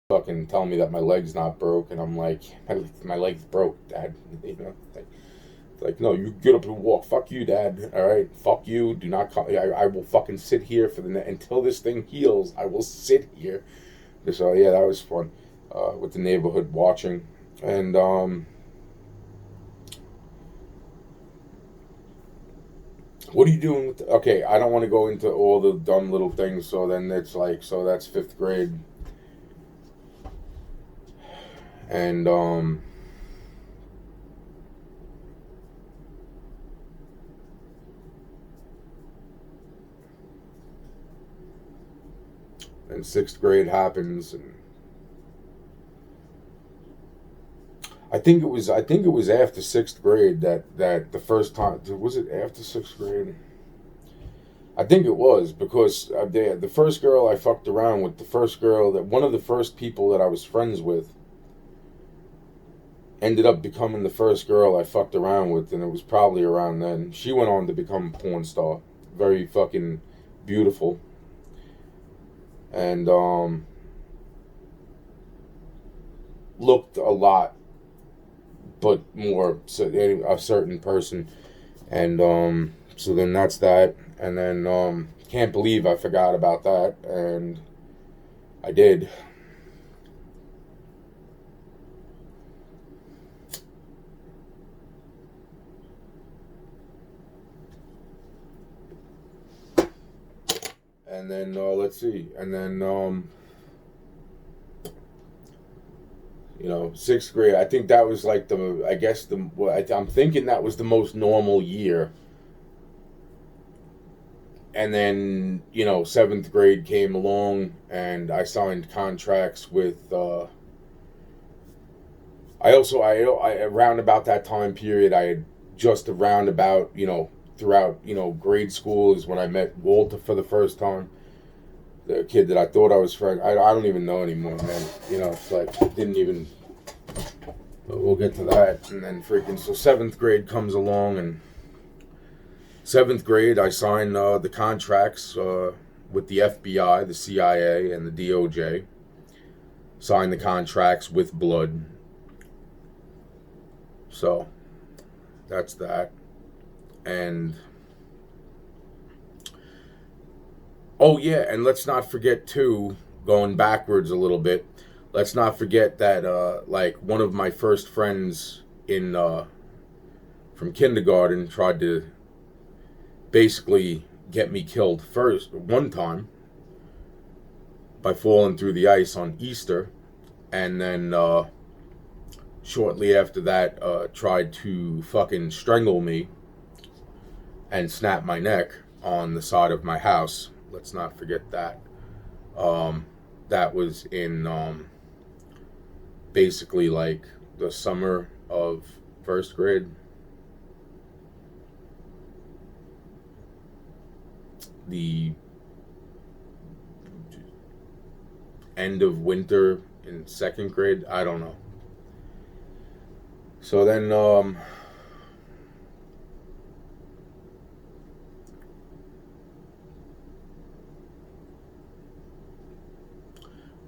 fucking telling me that my leg's not broke, and I'm like, my leg's broke, Dad. You know, like, no, you get up and walk. Fuck you, Dad. All right, fuck you. Do not call. I will fucking sit here for until this thing heals. I will sit here. So yeah, that was fun with the neighborhood watching, and what are you doing with? Okay, I don't want to go into all the dumb little things. So then it's like, so that's fifth grade, and and sixth grade happens, and I think it was after sixth grade that the first time, was it after sixth grade? I think it was because the first girl I fucked around with, the first girl that one of the first people that I was friends with, ended up becoming the first girl I fucked around with, and it was probably around then. She went on to become a porn star, very fucking beautiful, and looked a lot, but more so, a certain person, and so then that's that, and then can't believe I forgot about that, and I did. And then let's see, and then sixth grade. I think that was like I guess I'm thinking that was the most normal year. And then seventh grade came along, and I signed contracts with. I around about that time period, I had just around about throughout grade school is when I met Walter for the first time. The kid that I thought I was friend. I don't even know anymore, man. It's like didn't even. But we'll get to that, and then freaking so seventh grade comes along, and seventh grade I signed the contracts with the FBI, the CIA, and the DOJ. Signed the contracts with blood. So that's that, and oh yeah, and let's not forget too, going backwards a little bit. Let's not forget that like one of my first friends in from kindergarten tried to basically get me killed first one time by falling through the ice on Easter, and then shortly after that tried to fucking strangle me and snap my neck on the side of my house. Let's not forget that. That was in basically like the summer of first grade. The end of winter in second grade. I don't know. So then,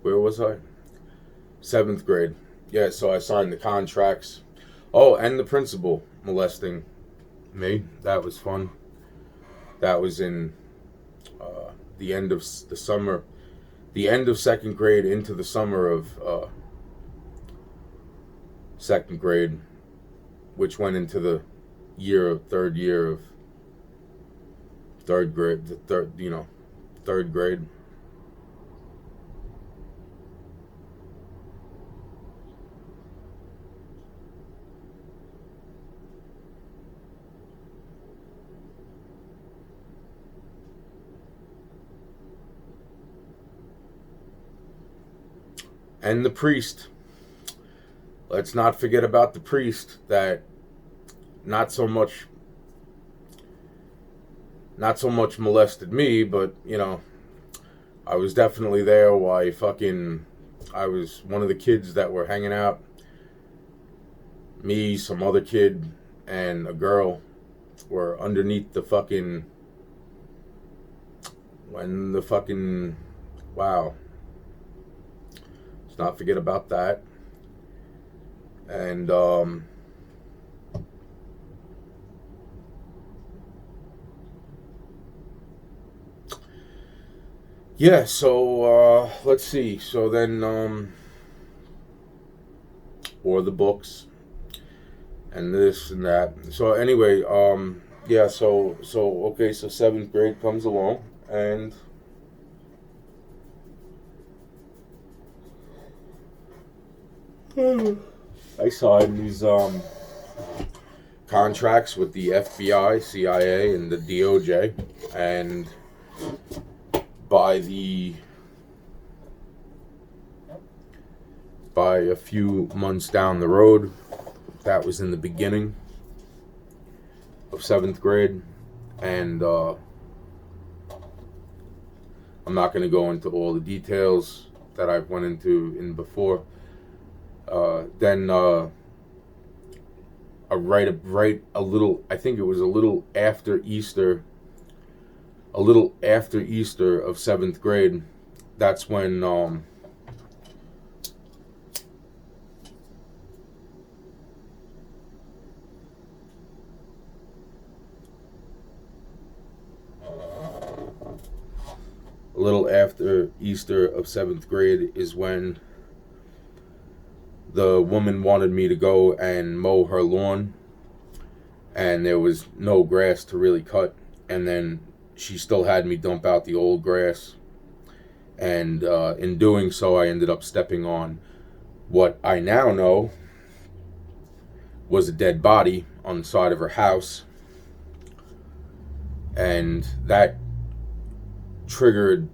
where was I? Seventh grade. Yeah, so I signed the contracts. Oh, and the principal molesting me. That was fun. That was in the end of the summer, the end of second grade into the summer of second grade, which went into the third year of third grade, third grade. And the priest. Let's not forget about the priest that not so much not so much molested me, but I was definitely there while I was one of the kids that were hanging out. Me, some other kid, and a girl were underneath the fucking when the fucking wow. Let's not forget about that. And yeah, so let's see. So then or the books and this and that. So anyway, yeah, so okay, so 7th grade comes along, and I signed these contracts with the FBI, CIA, and the DOJ, and by a few months down the road, that was in the beginning of 7th grade, and I'm not going to go into all the details that I've went into in before. Then a little, I think it was a little after Easter of 7th grade, that's when a little after Easter of 7th grade is when the woman wanted me to go and mow her lawn, and there was no grass to really cut, and then she still had me dump out the old grass, and in doing so I ended up stepping on what I now know was a dead body on the side of her house, and that triggered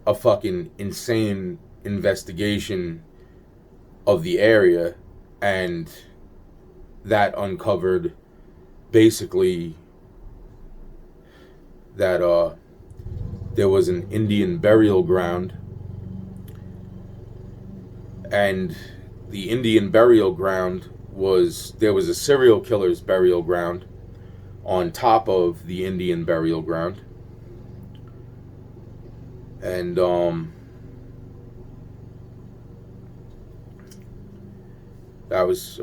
a fucking insane investigation of the area, and that uncovered basically that there was an Indian burial ground, and the Indian burial ground there was a serial killer's burial ground on top of the Indian burial ground, and that was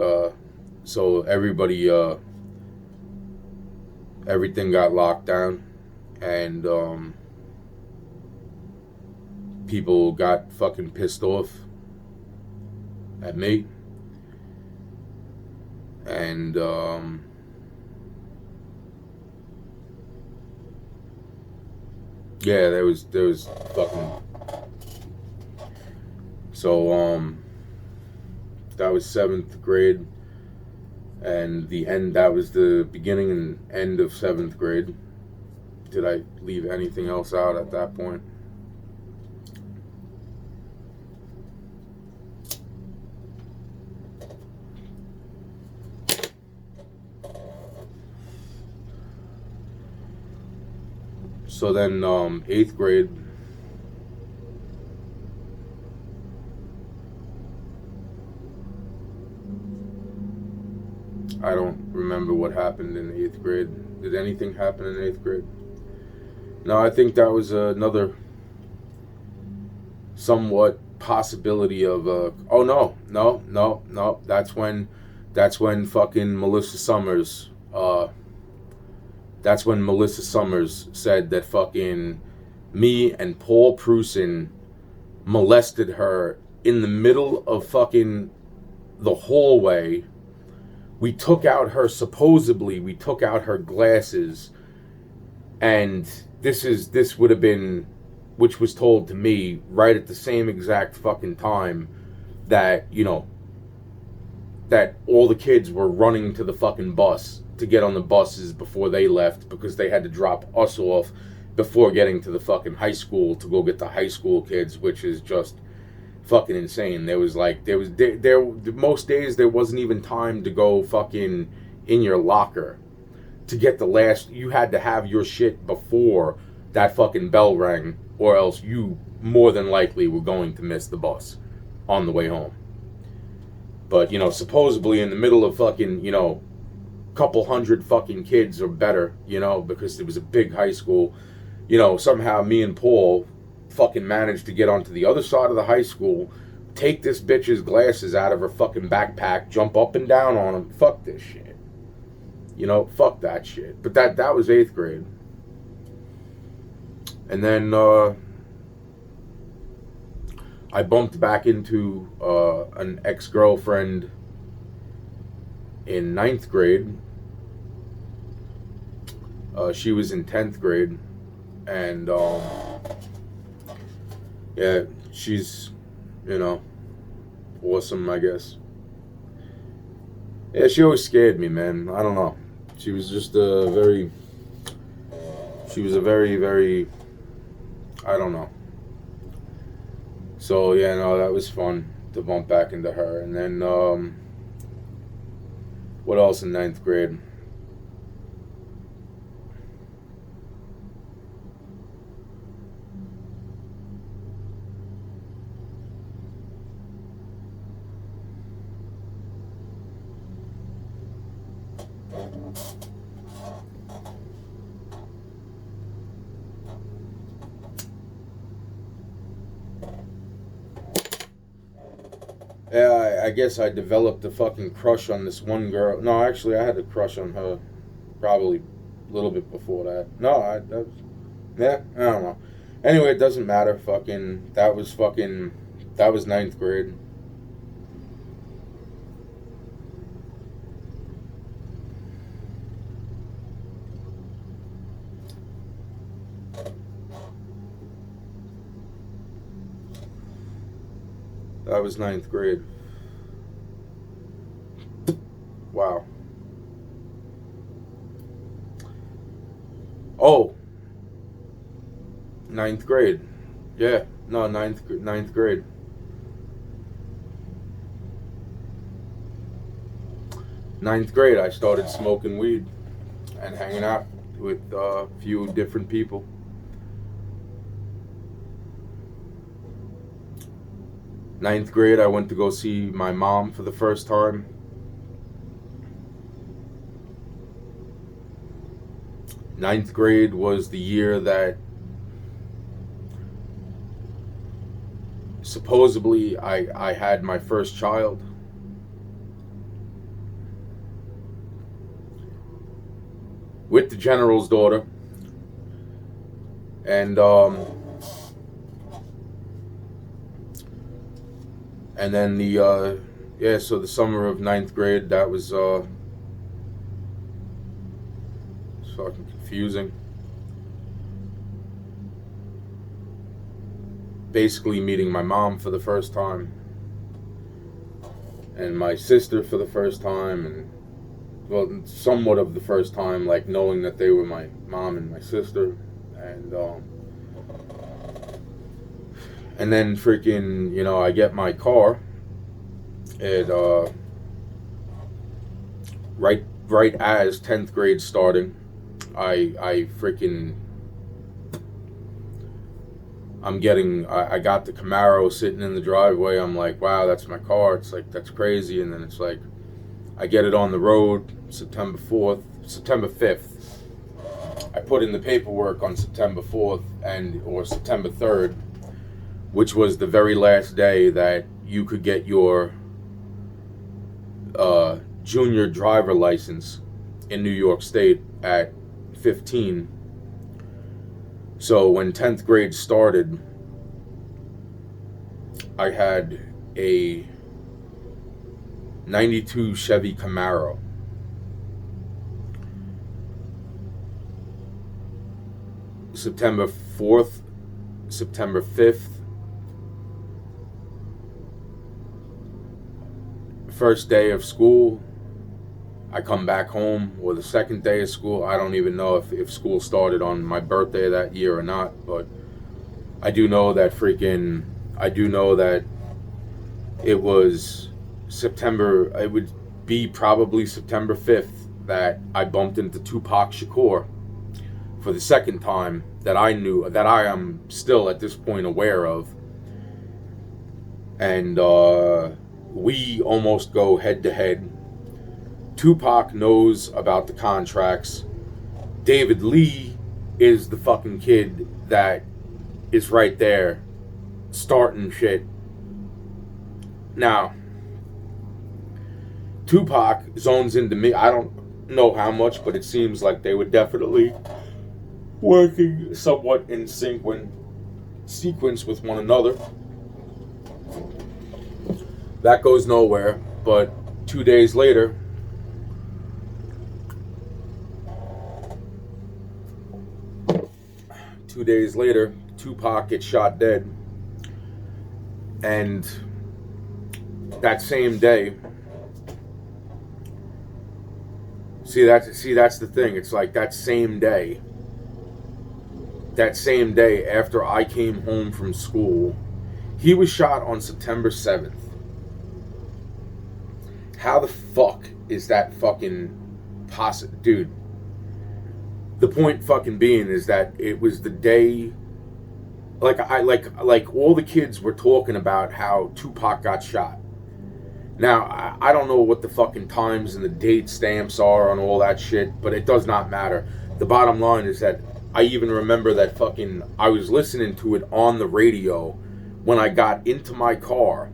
so everybody everything got locked down, and people got fucking pissed off at me, and yeah, there was fucking, so that was 7th grade, and that was the beginning and end of 7th grade. Did I leave anything else out at that point? So then 8th grade, I don't remember what happened in 8th grade. Did anything happen in 8th grade? No, I think that was another somewhat possibility of oh no. That's when fucking Melissa Summers that's when Melissa Summers said that fucking me and Paul Prusin molested her in the middle of fucking the hallway. We took out her glasses, and this would have been, which was told to me right at the same exact fucking time that, that all the kids were running to the fucking bus to get on the buses before they left, because they had to drop us off before getting to the fucking high school to go get the high school kids, which is just fucking insane. Most days there wasn't even time to go fucking in your locker to get you had to have your shit before that fucking bell rang, or else you more than likely were going to miss the bus on the way home. But, supposedly in the middle of fucking, couple hundred fucking kids or better, because it was a big high school, somehow me and Paul fucking managed to get onto the other side of the high school, take this bitch's glasses out of her fucking backpack, jump up and down on them. Fuck this shit. You know, fuck that shit. But that was 8th grade. And then I bumped back into an ex-girlfriend in 9th grade. She was in 10th grade. And yeah, she's, you know, awesome, I guess. Yeah, she always scared me, man. I don't know. She was just a very, very, I don't know. So, yeah, no, that was fun to bump back into her. And then, what else in 9th grade? Yeah, I guess I developed a fucking crush on this one girl. No, actually, I had a crush on her probably a little bit before that. No, yeah, I don't know. Anyway, it doesn't matter. That was 9th grade. That was 9th grade. Wow. Oh, 9th grade. Yeah, no, ninth grade. 9th grade, I started smoking weed and hanging out with a few different people. 9th grade, I went to go see my mom for the first time. 9th grade was the year that supposedly I had my first child. With the general's daughter. And then so the summer of 9th grade, that was fucking confusing. Basically meeting my mom for the first time. And my sister for the first time, and well, somewhat of the first time, like knowing that they were my mom and my sister. And then freaking, you know, I get my car. It right as 10th grade starting, I got the Camaro sitting in the driveway. I'm like, wow, that's my car. It's like, that's crazy. And then it's like, I get it on the road September 5th. I put in the paperwork on September 4th or September 3rd, which was the very last day that you could get your junior driver license in New York State at 15. So when 10th grade started, I had a 92 Chevy Camaro. September 4th, September 5th, first day of school, I come back home, or the second day of school. I don't even know if school started on my birthday that year or not, but I do know that it was September, it would be probably September 5th that I bumped into Tupac Shakur for the second time, that I am still at this point aware of. And we almost go head to head. Tupac knows about the contracts. David Lee is the fucking kid that is right there starting shit. Now, Tupac zones into me. I don't know how much, but it seems like they were definitely working somewhat in sequence with one another. That goes nowhere, but 2 days later, Tupac gets shot dead. And that same day, that's the thing. It's like that same day after I came home from school, he was shot on September 7th. How the fuck is that fucking possible? Dude, the point fucking being is that it was the day, like all the kids were talking about how Tupac got shot. Now, I don't know what the fucking times and the date stamps are on all that shit, but it does not matter. The bottom line is that I even remember that fucking, I was listening to it on the radio when I got into my car,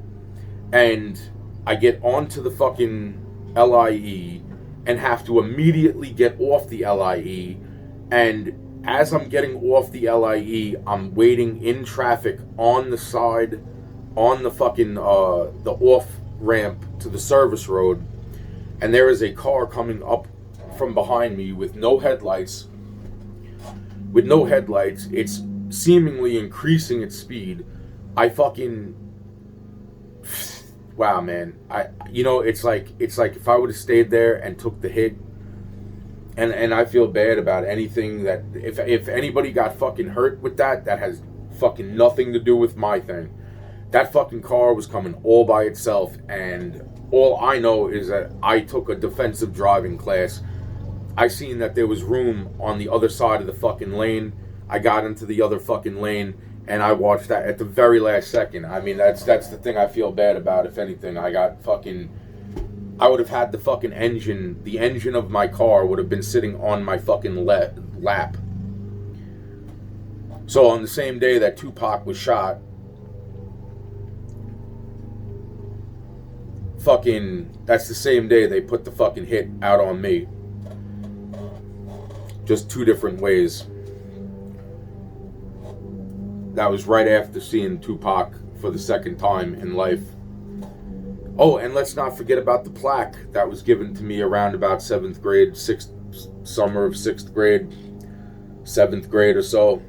and I get onto the fucking LIE and have to immediately get off the LIE, and as I'm getting off the LIE, I'm waiting in traffic on the side, on the fucking, the off ramp to the service road, and there is a car coming up from behind me with no headlights. It's seemingly increasing its speed. I fucking, wow, man. It's like if I would have stayed there and took the hit, and I feel bad about anything that, if anybody got fucking hurt with that has fucking nothing to do with my thing. That fucking car was coming all by itself, and all I know is that I took a defensive driving class. I seen that there was room on the other side of the fucking lane. I got into the other fucking lane, and I watched that at the very last second. I mean, that's the thing I feel bad about, if anything. I would have had the fucking engine, the engine of my car would have been sitting on my fucking lap. So on the same day that Tupac was shot, that's the same day they put the fucking hit out on me. Just two different ways. That was right after seeing Tupac for the second time in life. Oh, and let's not forget about the plaque that was given to me around about 7th grade, summer of 6th grade, 7th grade or so,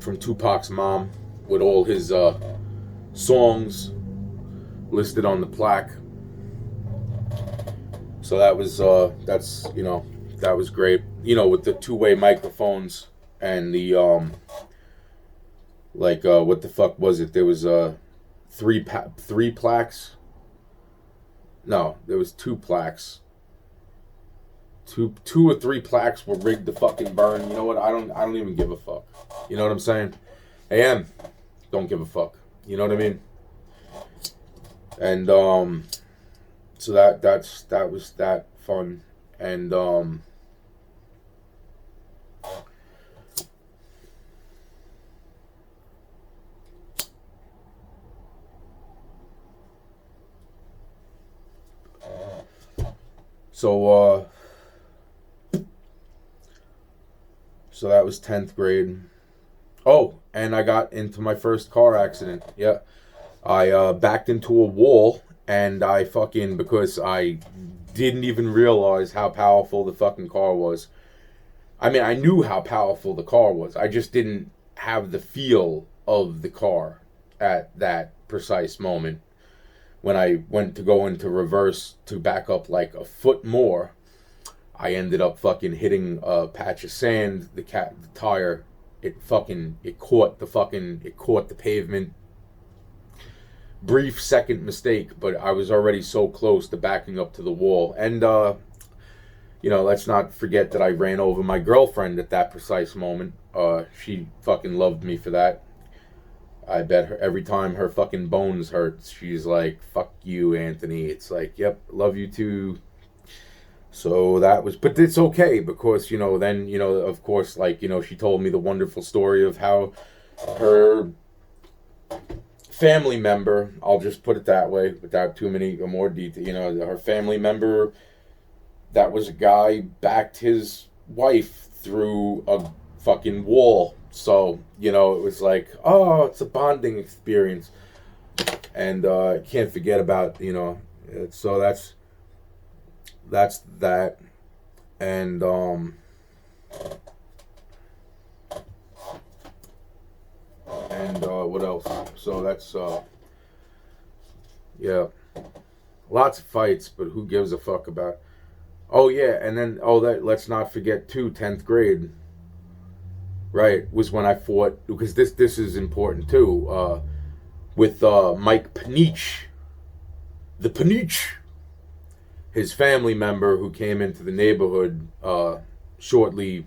from Tupac's mom, with all his songs listed on the plaque. So that was that was great. With the two-way microphones and the what the fuck was it? There was three plaques. No, there was two plaques. Two or three plaques were rigged to fucking burn. You know what? I don't even give a fuck. You know what I'm saying? AM, don't give a fuck. You know what I mean? And so that was that fun. And so that was 10th grade. Oh, and I got into my first car accident. Yeah. I backed into a wall, and I because I didn't even realize how powerful the fucking car was. I mean, I knew how powerful the car was. I just didn't have the feel of the car at that precise moment. When I went to go into reverse to back up like a foot more, I ended up fucking hitting a patch of sand. The tire, it caught the pavement. Brief second mistake, but I was already so close to backing up to the wall. And let's not forget that I ran over my girlfriend at that precise moment. She fucking loved me for that. I bet her every time her fucking bones hurts, she's like, "Fuck you, Anthony." It's like, "Yep, love you too." So that was, but it's okay because then of course, she told me the wonderful story of how her family member, I'll just put it that way without too many or more detail, her family member that was a guy backed his wife through a fucking wall. So, it was like, oh, it's a bonding experience. And I can't forget about, so that's that. And what else? So that's yeah, lots of fights, but who gives a fuck about? Oh yeah, and then that let's not forget too. 10th grade, right, was when I fought, because this is important too. With Mike Panich, the Panich, his family member who came into the neighborhood shortly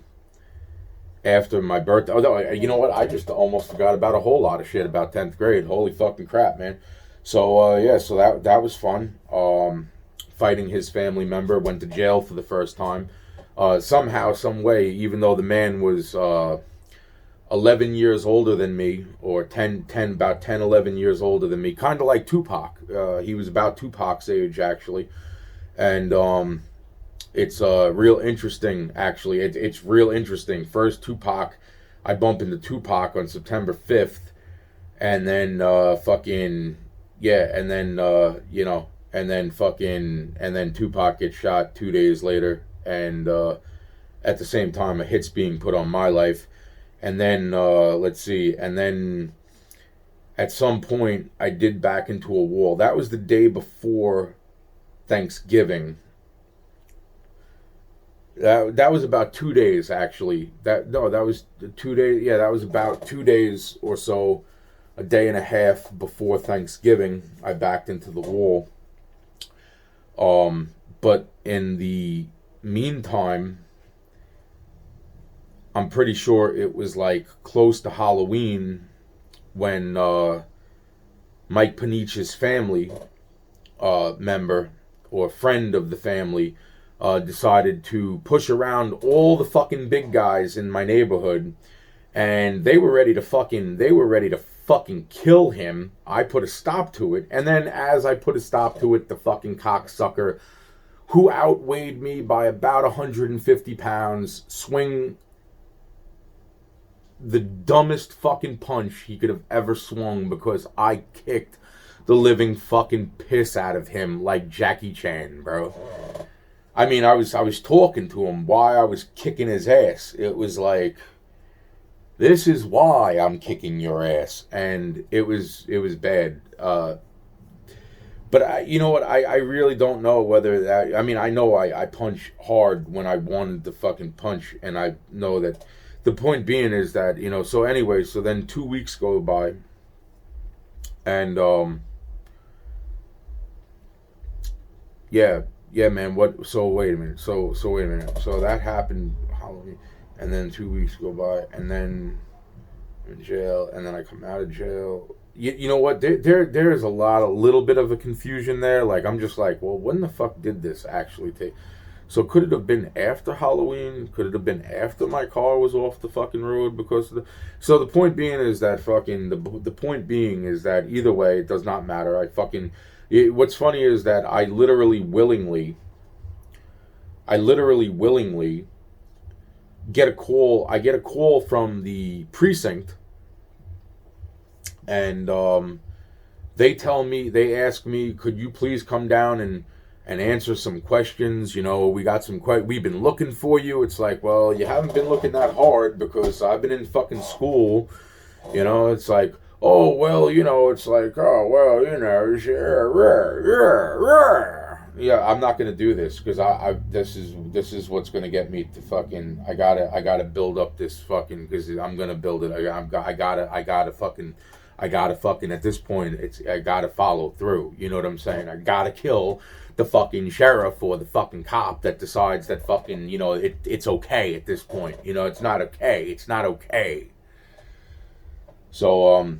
after my birthday. Oh, no, you know what? I just almost forgot about a whole lot of shit about 10th grade. Holy fucking crap, man. So, so that was fun. Fighting his family member, went to jail for the first time. Somehow, some way, even though the man was 11 years older than me, or about 10, 11 years older than me, kind of like Tupac. He was about Tupac's age, actually. And it's real interesting, actually. It's real interesting. First, Tupac, I bump into Tupac on September 5th, and then and then Tupac gets shot 2 days later, and at the same time, a hit's being put on my life. And then, and then at some point, I did back into a wall. That was the day before Thanksgiving. That was about 2 days, actually. That was 2 days. Yeah, that was about 2 days or so, a day and a half before Thanksgiving. I backed into the wall. But in the meantime, I'm pretty sure it was like close to Halloween when Mike Panich's family member or friend of the family decided to push around all the fucking big guys in my neighborhood, and they were ready to fucking kill him. I put a stop to it, and then as I put a stop to it, the fucking cocksucker, who outweighed me by about 150 pounds, swing the dumbest fucking punch he could have ever swung, because I kicked the living fucking piss out of him like Jackie Chan, bro. I mean, I was talking to him while I was kicking his ass. It was like, this is why I'm kicking your ass, and it was bad. But you know what? I really don't know whether that. I mean, I know I punch hard when I wanted to fucking punch, and I know that. The point being is that, so anyway, so then 2 weeks go by, and yeah, man. So wait a minute. So wait a minute. So that happened Halloween, and then 2 weeks go by, and then I'm in jail, and then I come out of jail. You know what? There's a little bit of a confusion there. Like, I'm just like, well, when the fuck did this actually take? So could it have been after Halloween? Could it have been after my car was off the fucking road because of the? So the point being is that the point being is that either way, it does not matter. What's funny is that I literally willingly get a call. I get a call from the precinct, and they ask me, could you please come down and answer some questions. We got we've been looking for you. It's like, well, you haven't been looking that hard, because I've been in fucking school. It's like, oh, well, it's like, oh, well, yeah, I'm not going to do this, because this is what's going to get me to fucking, I gotta build up this fucking, because I'm going to build it. I gotta fucking, at this point, I gotta follow through. You know what I'm saying? I gotta kill the fucking sheriff or the fucking cop that decides that fucking, it's okay at this point. It's not okay. It's not okay. So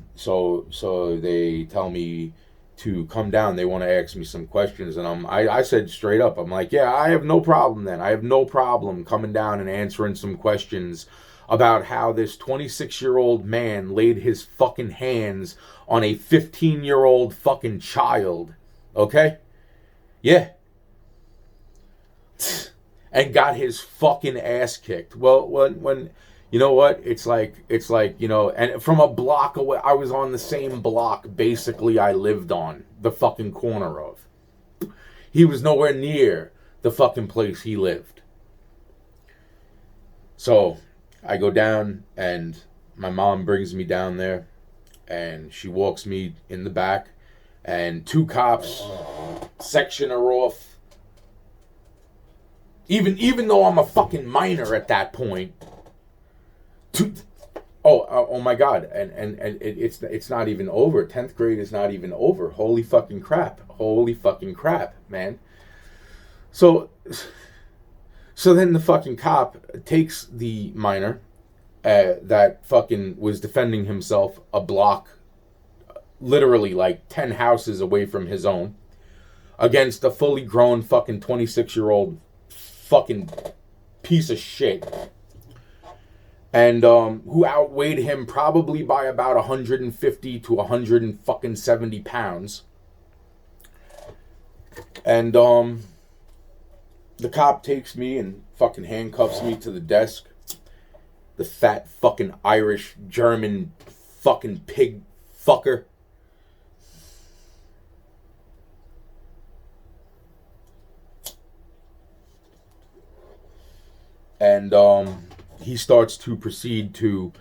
they tell me to come down. They want to ask me some questions, and I said straight up, I'm like, yeah, I have no problem then. I have no problem coming down and answering some questions about how this 26-year-old man laid his fucking hands on a 15-year-old fucking child. Okay? Yeah. And got his fucking ass kicked. Well, when you know what? It's like, you know, and from a block away, I was on the same block basically I lived on, the fucking corner of. He was nowhere near the fucking place he lived. So I go down, and my mom brings me down there, and she walks me in the back, and two cops section her off. Even though I'm a fucking minor at that point. Oh my God, and it's not even over. 10th grade is not even over. Holy fucking crap, man. So then the fucking cop takes the minor that fucking was defending himself a block, literally like 10 houses away from his own, against a fully grown fucking 26-year-old fucking piece of shit, and who outweighed him probably by about 150 to 170 pounds. And the cop takes me and fucking handcuffs me to the desk. The fat fucking Irish German fucking pig fucker. And he starts to proceed to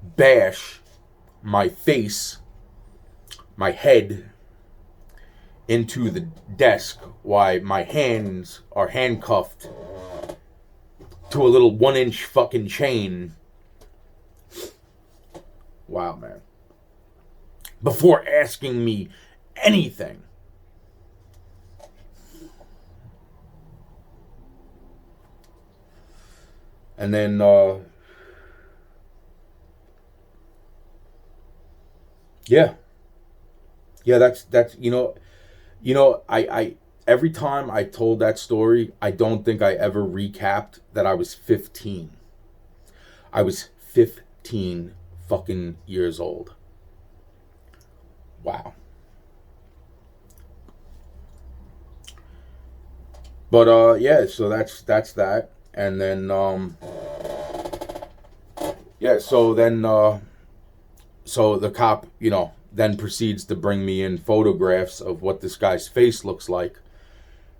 bash my face, my head, into the desk while my hands are handcuffed to a little 1-inch fucking chain. Wow, man. Before asking me anything. And then, yeah, that's, I every time I told that story, I don't think I ever recapped that I was 15. I was 15 fucking years old. Wow. But, yeah, so that's that. And then, so the cop, then proceeds to bring me in photographs of what this guy's face looks like.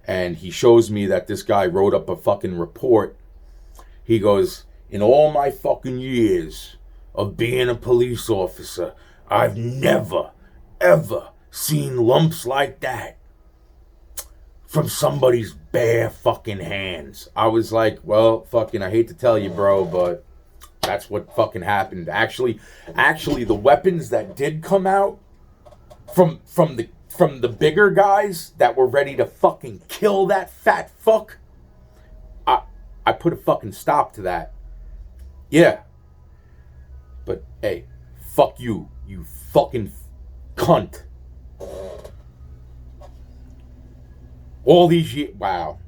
And he shows me that this guy wrote up a fucking report. He goes, in all my fucking years of being a police officer, I've never, ever seen lumps like that from somebody's bare fucking hands. I was like, well, fucking, I hate to tell you, bro, but that's what fucking happened. Actually, the weapons that did come out from the bigger guys that were ready to fucking kill that fat fuck, I put a fucking stop to that. Yeah. But hey, fuck you, you fucking cunt. All these years, wow.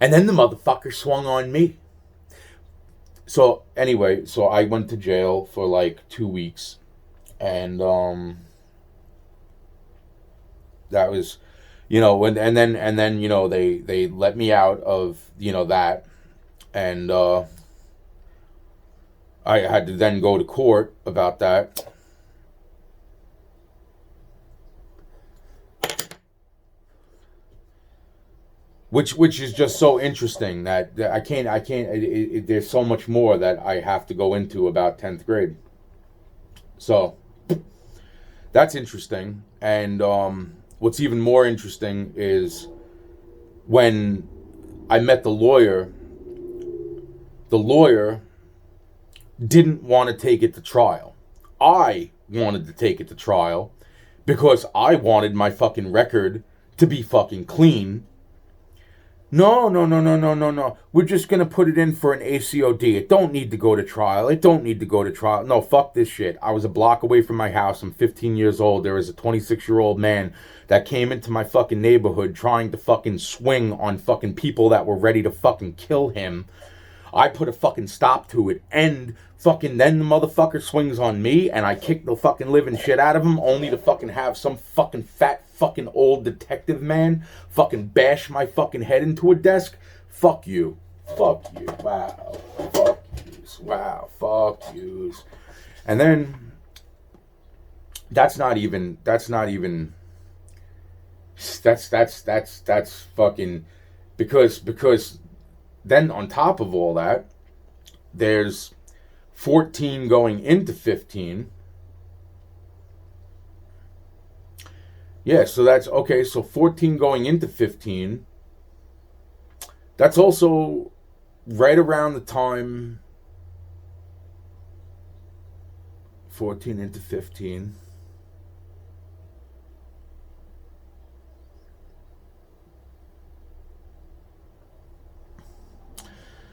And then the motherfucker swung on me. So anyway, so I went to jail for like 2 weeks, and that was, and then they let me out of that, and I had to then go to court about that. Which is just so interesting that I can't. There's so much more that I have to go into about 10th grade. So that's interesting. And what's even more interesting is when I met the lawyer didn't want to take it to trial. I wanted to take it to trial because I wanted my fucking record to be fucking clean. No, no, no, no, no, no, no. We're just gonna put it in for an ACOD. It don't need to go to trial. It don't need to go to trial. No, fuck this shit. I was a block away from my house. I'm 15 years old. There was a 26-year-old man that came into my fucking neighborhood trying to fucking swing on fucking people that were ready to fucking kill him. I put a fucking stop to it, and fucking then the motherfucker swings on me, and I kick the fucking living shit out of him, only to fucking have some fucking fat fucking old detective man fucking bash my fucking head into a desk. Fuck you. Fuck you. Wow. Fuck yous. Wow. Fuck yous. And then that's fucking because then on top of all that, there's 14 going into 15. Yeah, so that's okay. So 14 going into 15. That's also right around the time 14 into 15.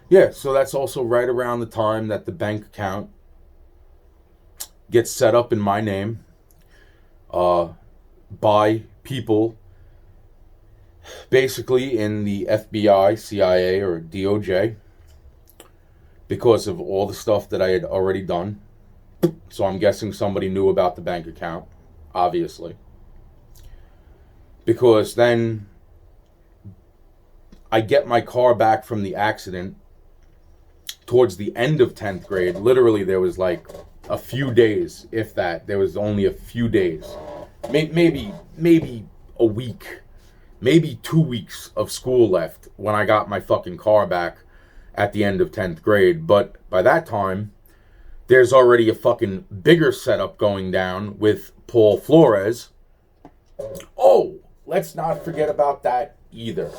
Yeah, so that's also right around the time that the bank account gets set up in my name by people basically in the FBI, CIA, or DOJ because of all the stuff that I had already done. So I'm guessing somebody knew about the bank account, obviously. Because then I get my car back from the accident towards the end of 10th grade. Literally, there was like a few days, if that. There was only a few days. Maybe a week. Maybe 2 weeks of school left when I got my fucking car back at the end of 10th grade. But by that time, there's already a fucking bigger setup going down with Paul Flores. Oh, let's not forget about that either.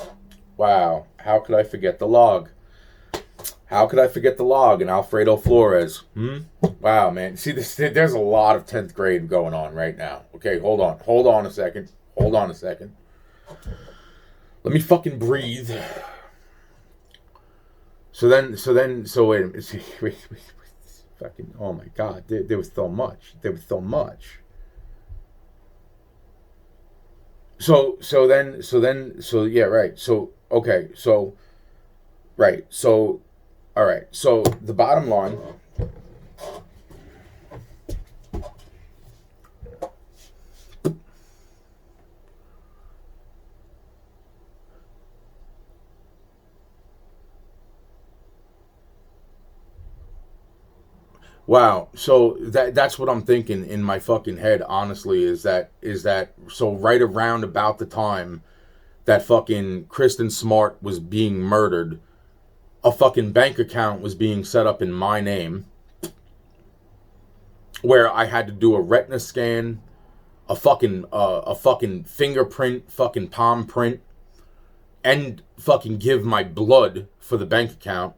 Wow, how could I forget the log? How could I forget the log and Alfredo Flores? Wow, man. See, there's a lot of 10th grade going on right now. Okay, hold on a second. Let me fucking breathe. So wait a minute. Wait. Fucking, oh my God. There was so much. Yeah, right. So, okay, so, right. So, all right. So the bottom line. Wow. So that's what I'm thinking in my fucking head, honestly, is that so right around about the time that fucking Kristen Smart was being murdered, a fucking bank account was being set up in my name where I had to do a retina scan, a fucking fingerprint, fucking palm print, and fucking give my blood for the bank account.